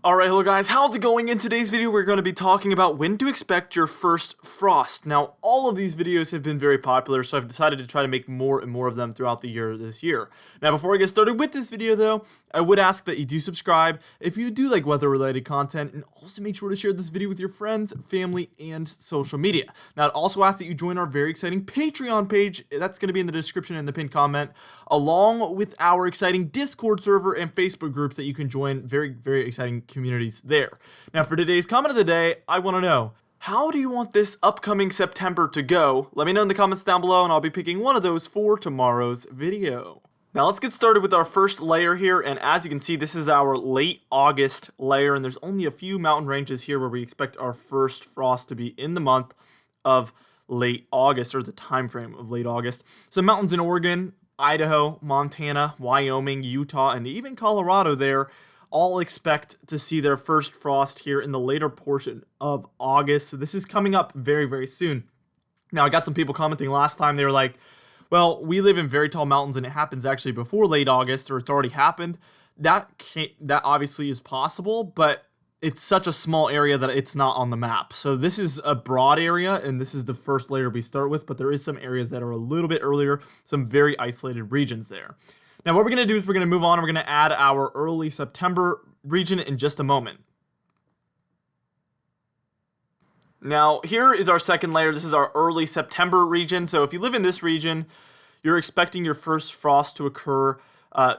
Alright, hello guys, how's it going? In today's video, we're going to be talking about when to expect your first frost. Now, all of these videos have been very popular, so I've decided to try to make more and more of them throughout the year this year. Now, before I get started with this video, though, I would ask that you do subscribe if you do like weather-related content, and also make sure to share this video with your friends, family, and social media. Now, I'd also ask that you join our very exciting Patreon page. That's going to be in the description and the pinned comment, along with our exciting Discord server and Facebook groups that you can join. Very, very exciting communities there. Now, for today's comment of the day, I want to know, how do you want this upcoming September to go? Let me know in the comments down below, and I'll be picking one of those for tomorrow's video. Now let's get started with our first layer here, and as you can see, this is our late August layer, and there's only a few mountain ranges here where we expect our first frost to be in the month of late August, or the time frame of late August. Some mountains in Oregon, Idaho, Montana, Wyoming, Utah, and even Colorado there all expect to see their first frost here in the later portion of August. So this is coming up very, very soon. Now, I got some people commenting last time. They were like, well, we live in very tall mountains and it happens actually before late August, or it's already happened. That obviously is possible, but it's such a small area that it's not on the map. So this is a broad area, and this is the first layer we start with, but there is some areas that are a little bit earlier, some very isolated regions there. Now, what we're going to do is we're going to move on, and we're going to add our early September region in just a moment. Now, here is our second layer. This is our early September region. So if you live in this region, you're expecting your first frost to occur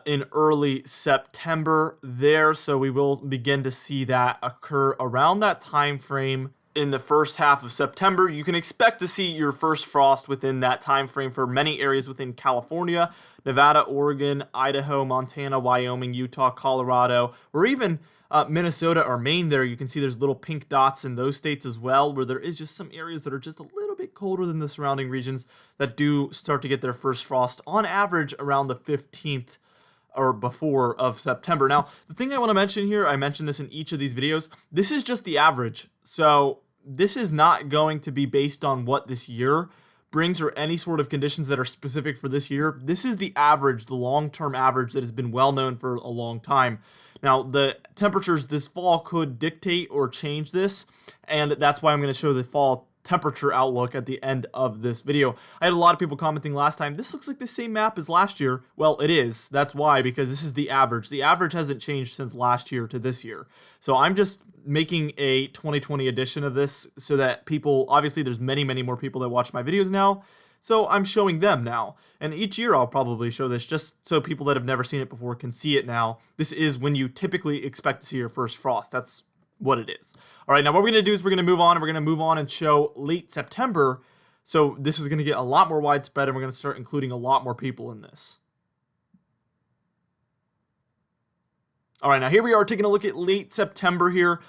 in early September there. So we will begin to see that occur around that time frame. In the first half of September, you can expect to see your first frost within that time frame for many areas within California, Nevada, Oregon, Idaho, Montana, Wyoming, Utah, Colorado, or even Minnesota or Maine there. You can see there's little pink dots in those states as well, where there is just some areas that are just a little bit colder than the surrounding regions that do start to get their first frost on average around the 15th or before of September. Now, the thing I want to mention here, I mentioned this in each of these videos, this is just the average. So this is not going to be based on what this year brings or any sort of conditions that are specific for this year. This is the average, the long-term average that has been well known for a long time. Now, the temperatures this fall could dictate or change this, and that's why I'm going to show the fall temperature outlook at the end of this video. I had a lot of people commenting last time, this looks like the same map as last year. Well, it is. That's why, because this is the average. The average hasn't changed since last year to this year. So I'm just making a 2020 edition of this so that people, obviously there's many, many more people that watch my videos now, so I'm showing them now. And each year I'll probably show this just so people that have never seen it before can see it now. This is when you typically expect to see your first frost. That's what it is. All right, now what we're going to do is we're going to move on, and we're going to move on and show late September. So this is going to get a lot more widespread, and we're going to start including a lot more people in this. All right, now here we are taking a look at late September here,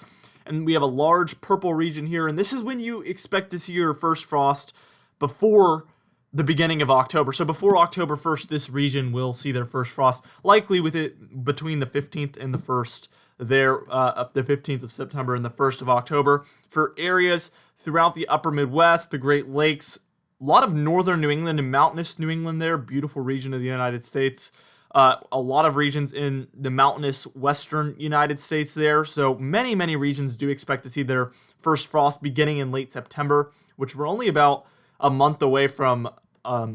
and we have a large purple region here, and this is when you expect to see your first frost before the beginning of October. So before October 1st, this region will see their first frost, likely with it between the 15th and the 1st there, the 15th of September and the 1st of October. For areas throughout the upper Midwest, the Great Lakes, a lot of northern New England and mountainous New England there, beautiful region of the United States. A lot of regions in the mountainous western United States there. So many, many regions do expect to see their first frost beginning in late September, which we're only about a month away from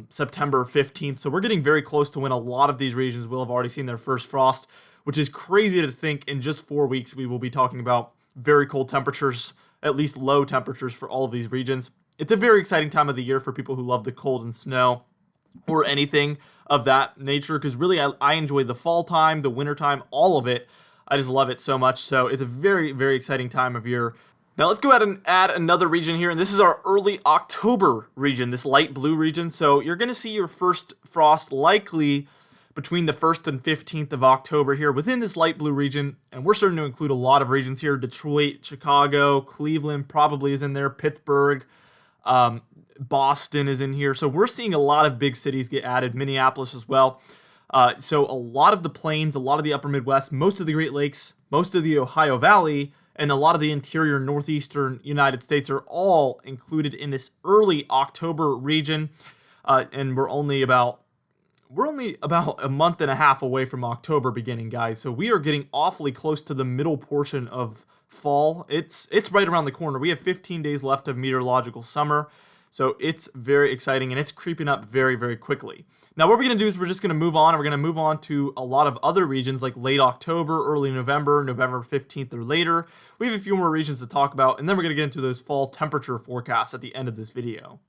September 15th. So we're getting very close to when a lot of these regions will have already seen their first frost, which is crazy to think in just 4 weeks we will be talking about very cold temperatures, at least low temperatures for all of these regions. It's a very exciting time of the year for people who love the cold and snow or anything of that nature, because really I enjoy the fall time, the winter time, all of it. I just love it so much. So it's a very, very exciting time of year. Now let's go ahead and add another region here, and this is our early October region, this light blue region. So you're going to see your first frost likely between the 1st and 15th of October here within this light blue region, and we're starting to include a lot of regions here. Detroit, Chicago, Cleveland probably is in there, Pittsburgh, Boston is in here. So we're seeing a lot of big cities get added, Minneapolis as well. So a lot of the plains, a lot of the upper Midwest, most of the Great Lakes, most of the Ohio Valley, and a lot of the interior northeastern United States are all included in this early October region. And we're only about we're only about a month and a half away from October beginning, guys. So we are getting awfully close to the middle portion of fall. It's right around the corner. We have 15 days left of meteorological summer. So it's very exciting, and it's creeping up very, very quickly. Now, what we're going to do is we're just going to move on, and we're going to move on to a lot of other regions like late October, early November, November 15th or later. We have a few more regions to talk about, and then we're going to get into those fall temperature forecasts at the end of this video.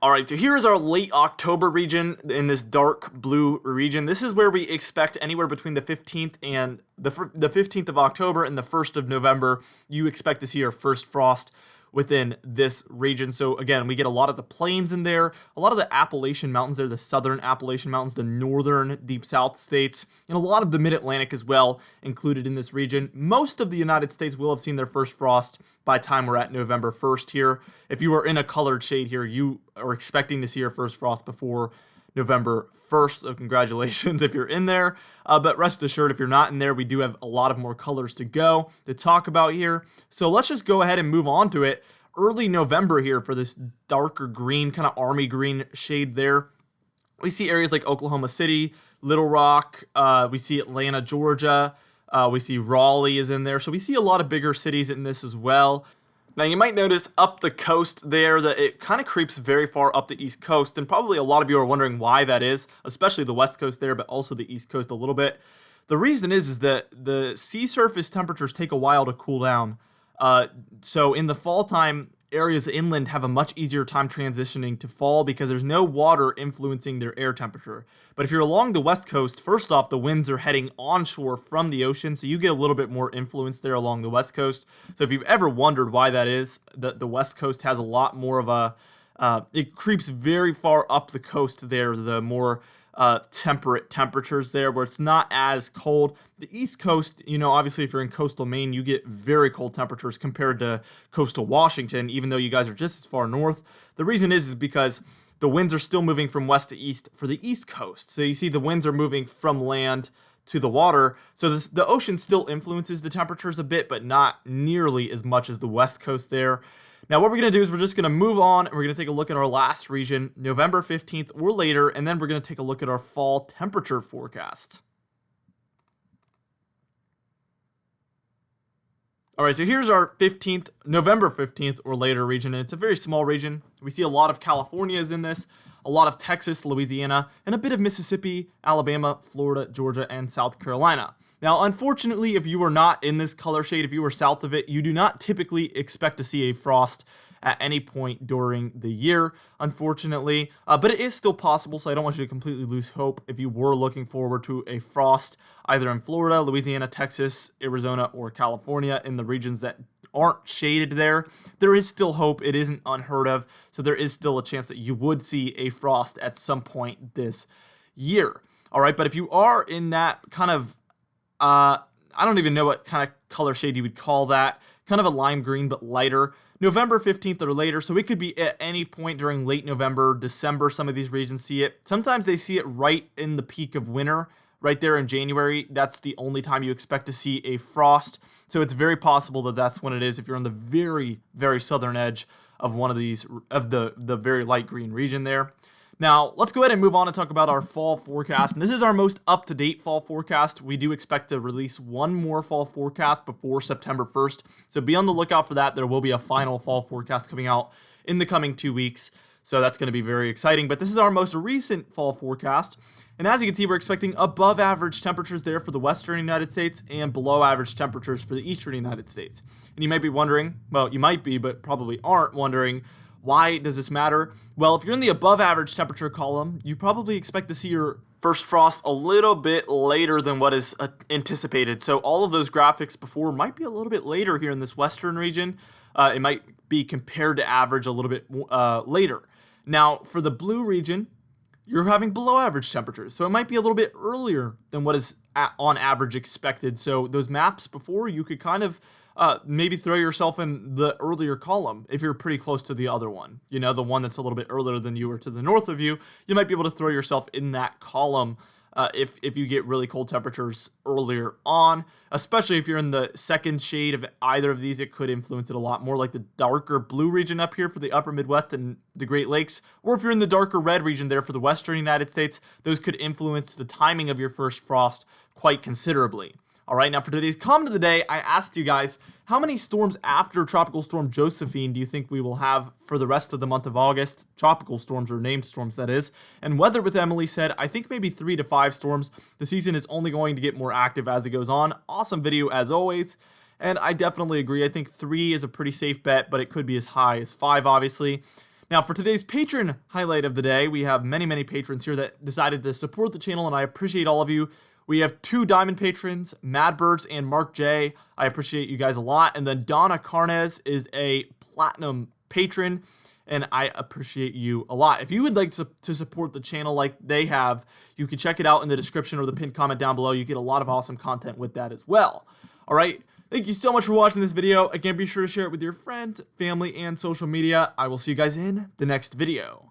Alright, so here is our late October region in this dark blue region. This is where we expect anywhere between the 15th and the 15th of October and the 1st of November. You expect to see our first frost within this region. So again, we get a lot of the plains in there, a lot of the Appalachian Mountains there, the southern Appalachian Mountains, the northern deep south states, and a lot of the mid-Atlantic as well included in this region. Most of the United States will have seen their first frost by the time we're at November 1st here. If you are in a colored shade here, you are expecting to see your first frost before November 1st, so congratulations if you're in there. But rest assured, if you're not in there, we do have a lot of more colors to go to talk about here. So let's just go ahead and move on to it. Early November here for this darker green, kind of army green shade there. We see areas like Oklahoma City, Little Rock, we see Atlanta, Georgia, we see Raleigh is in there. So we see a lot of bigger cities in this as well. Now, you might notice up the coast there that it kind of creeps very far up the East Coast, and probably a lot of you are wondering why that is, especially the West Coast there, but also the East Coast a little bit. The reason is that the sea surface temperatures take a while to cool down. So in the fall time, areas inland have a much easier time transitioning to fall because there's no water influencing their air temperature. But if you're along the West Coast, first off, the winds are heading onshore from the ocean, so you get a little bit more influence there along the West Coast. So if you've ever wondered why that is, the West Coast has a lot more of a, it creeps very far up the coast there, the more temperate temperatures there where it's not as cold. The East Coast, you know, obviously if you're in coastal Maine, you get very cold temperatures compared to coastal Washington, even though you guys are just as far north. The reason is because the winds are still moving from west to east for the East Coast. So you see the winds are moving from land to the water. So the ocean still influences the temperatures a bit, but not nearly as much as the West Coast there. Now, what we're going to do is we're just going to move on, and we're going to take a look at our last region, November 15th or later, and then we're going to take a look at our fall temperature forecast. All right, so here's our November 15th or later region, and it's a very small region. We see a lot of Californias in this, a lot of Texas, Louisiana, and a bit of Mississippi, Alabama, Florida, Georgia, and South Carolina. Now, unfortunately, if you are not in this color shade, if you are south of it, you do not typically expect to see a frost at any point during the year, unfortunately. But it is still possible, so I don't want you to completely lose hope if you were looking forward to a frost either in Florida, Louisiana, Texas, Arizona, or California in the regions that aren't shaded there. There is still hope. It isn't unheard of, so there is still a chance that you would see a frost at some point this year. All right, but if you are in that kind of I don't even know what kind of color shade you would call that. Kind of a lime green, but lighter. November 15th or later, so it could be at any point during late November, December, some of these regions see it. Sometimes they see it right in the peak of winter, right there in January. That's the only time you expect to see a frost. So it's very possible that that's when it is if you're on the very, very southern edge of one of these, of the very light green region there. Now, let's go ahead and move on and talk about our fall forecast. And this is our most up-to-date fall forecast. We do expect to release one more fall forecast before September 1st. So be on the lookout for that. There will be a final fall forecast coming out in the coming 2 weeks. So that's going to be very exciting. But this is our most recent fall forecast. And as you can see, we're expecting above average temperatures there for the western United States and below average temperatures for the eastern United States. And you might be wondering, well, you might be, but probably aren't wondering, why does this matter? Well, if you're in the above average temperature column, you probably expect to see your first frost a little bit later than what is anticipated. So all of those graphics before might be a little bit later here in this western region. It might be compared to average a little bit later. Now, for the blue region, you're having below average temperatures. So it might be a little bit earlier than what is on average expected. So those maps before, you could kind of maybe throw yourself in the earlier column if you're pretty close to the other one. You know, the one that's a little bit earlier than you or to the north of you, you might be able to throw yourself in that column if you get really cold temperatures earlier on, especially if you're in the second shade of either of these. It could influence it a lot more, like the darker blue region up here for the upper Midwest and the Great Lakes, or if you're in the darker red region there for the western United States, those could influence the timing of your first frost quite considerably. All right, now for today's comment of the day, I asked you guys, how many storms after Tropical Storm Josephine do you think we will have for the rest of the month of August? Tropical storms, or named storms, that is. And Weather with Emily said, I think maybe 3 to 5 storms. The season is only going to get more active as it goes on. Awesome video as always. And I definitely agree. I think 3 is a pretty safe bet, but it could be as high as 5, obviously. Now, for today's patron highlight of the day, we have many patrons here that decided to support the channel, and I appreciate all of you. We have 2 diamond patrons, Madbirds and Mark J. I appreciate you guys a lot. And then Donna Carnes is a platinum patron, and I appreciate you a lot. If you would like to support the channel like they have, you can check it out in the description or the pinned comment down below. You get a lot of awesome content with that as well. All right. Thank you so much for watching this video. Again, be sure to share it with your friends, family, and social media. I will see you guys in the next video.